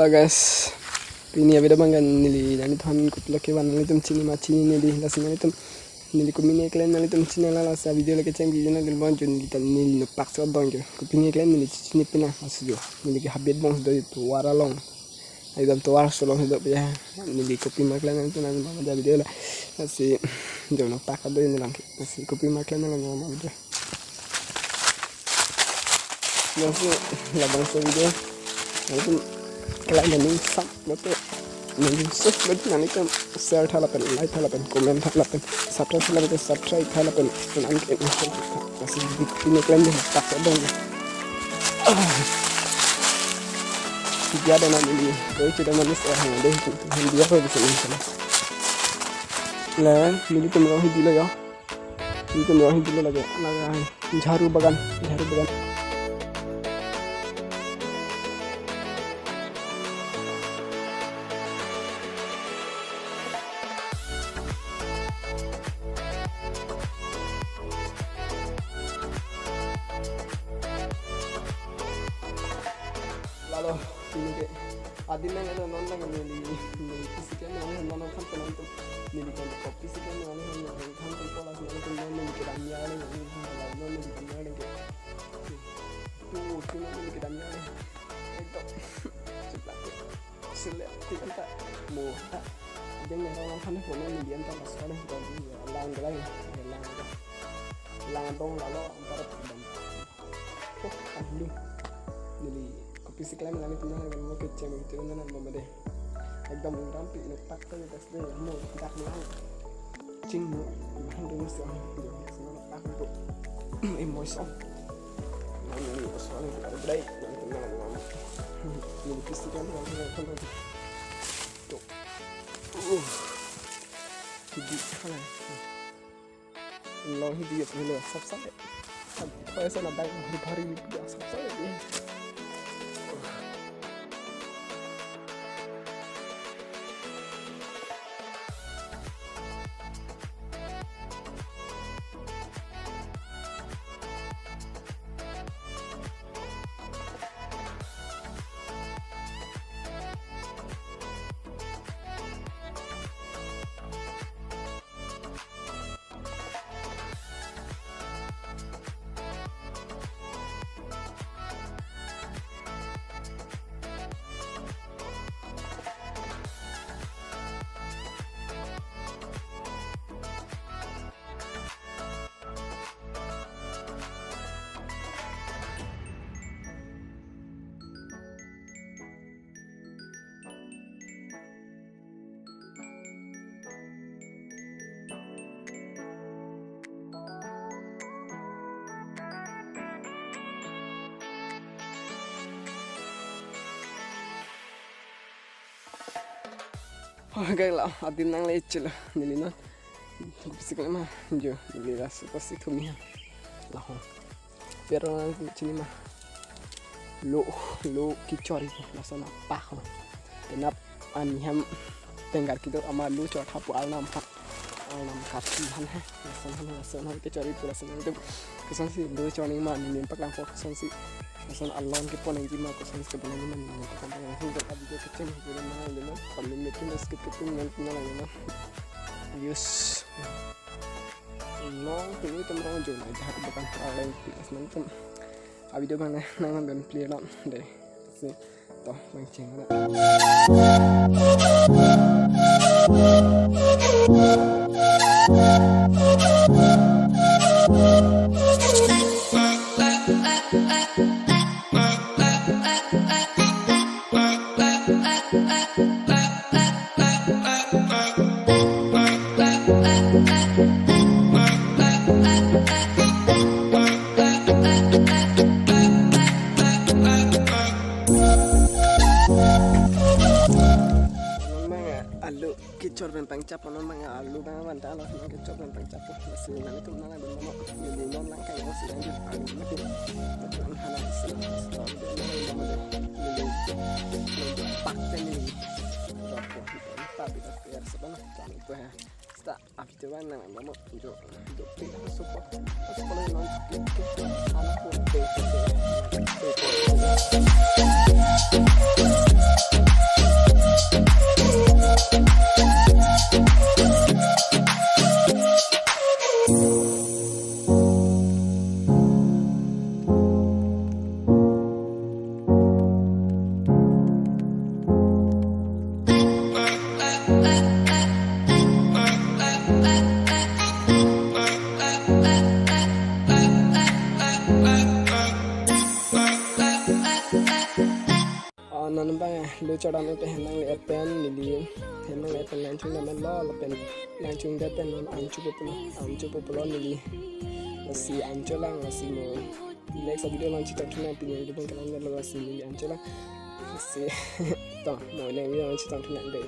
guys, ini ya beda banget nili. Nani tuhan ikut laki wan nali tum cini macini nili lasin nali tum nili kumini kalian nali tum cini lala sa video lagi ceng video nali banjun nili tan nili nupak so dongjo. Kupini kalian nili cini pina masuk nili ke habit bong dari tuara long. Aidam tuara solong hidup ya nili kopi kalian nali tu nali bangun jadi video lah. Nasi jangan nupak ada ini lang. Nasi kopi kalian nali bangun video. Nasi labang so video. Nali kalian ini sak betul ini sus betul nanti kan share thalapan like thalapan komen thalapan subscribe thalapan dan angkat masih ini kalian dah tak sedang tiada nama ini kau tidak manis orang ada itu dia apa bisa ini lah ini tempat hidup lah ya ini tempat hidup lagi jaru bagan lalu ini ke adilnya ada nonton nili pisikan nonton kan nonton nili kan kopi pisikan nonton kan pola nonton nili ke damnya nili ke damnya ke tuh cuma nili ke damnya itu cepat selek kita mau tak dengan orang kan pun nili antar masalah dari lang dong lalu antara oh adil nili Physical lang punya dengan mau kecil begitu kan mama deh agak rampi letak tuh pas deh mau tak lang cing mau bahan dulu sih semua letak untuk emosi ini soalnya kita break nanti malam ini physical lang kan tuh jadi kalau lo hidup dulu sab kalau saya nak hari sab ya Oke lah, hati nang leceh lah, nili non, physical mah, jo, nili rasa pasti tumia, lah, biar orang sini mah, lo kicor itu, rasa napah, kenap aniham, tenggar kita ama lo cor hapu al nampak, al nampak kan, rasa kicor itu rasa itu, kesan sih, lo cor ni mah, nili empat lang kesan sih. Asal Allah ke pon yang jima ko sans ke pon yang man ko kan yang hujan abi ke kecil ko na na paling metin skip keting yang punya lah yes long ini tempat jo na jahat bukan lain plus nanti abi dia mana nang dan play lah deh sih toh mancing ada kicor dan pangcap memang alu bang mantap lah kicor dan pangcap masih nanti tuh nana dan mama jadi non langkah yang masih lanjut alu lagi macam hana pakten ini berapa tapi biar sebenarnya jangan itu ya sta aktifan nana mama untuk kita support kalau non kita anak pun nang le pen lan chung na man lo la pen lan chung da pen non am chu populo ni la si am cho lang la si mo next video lang chita tuna pinya di bang kalan la si ni am cho lang si to mo ne video chita tuna de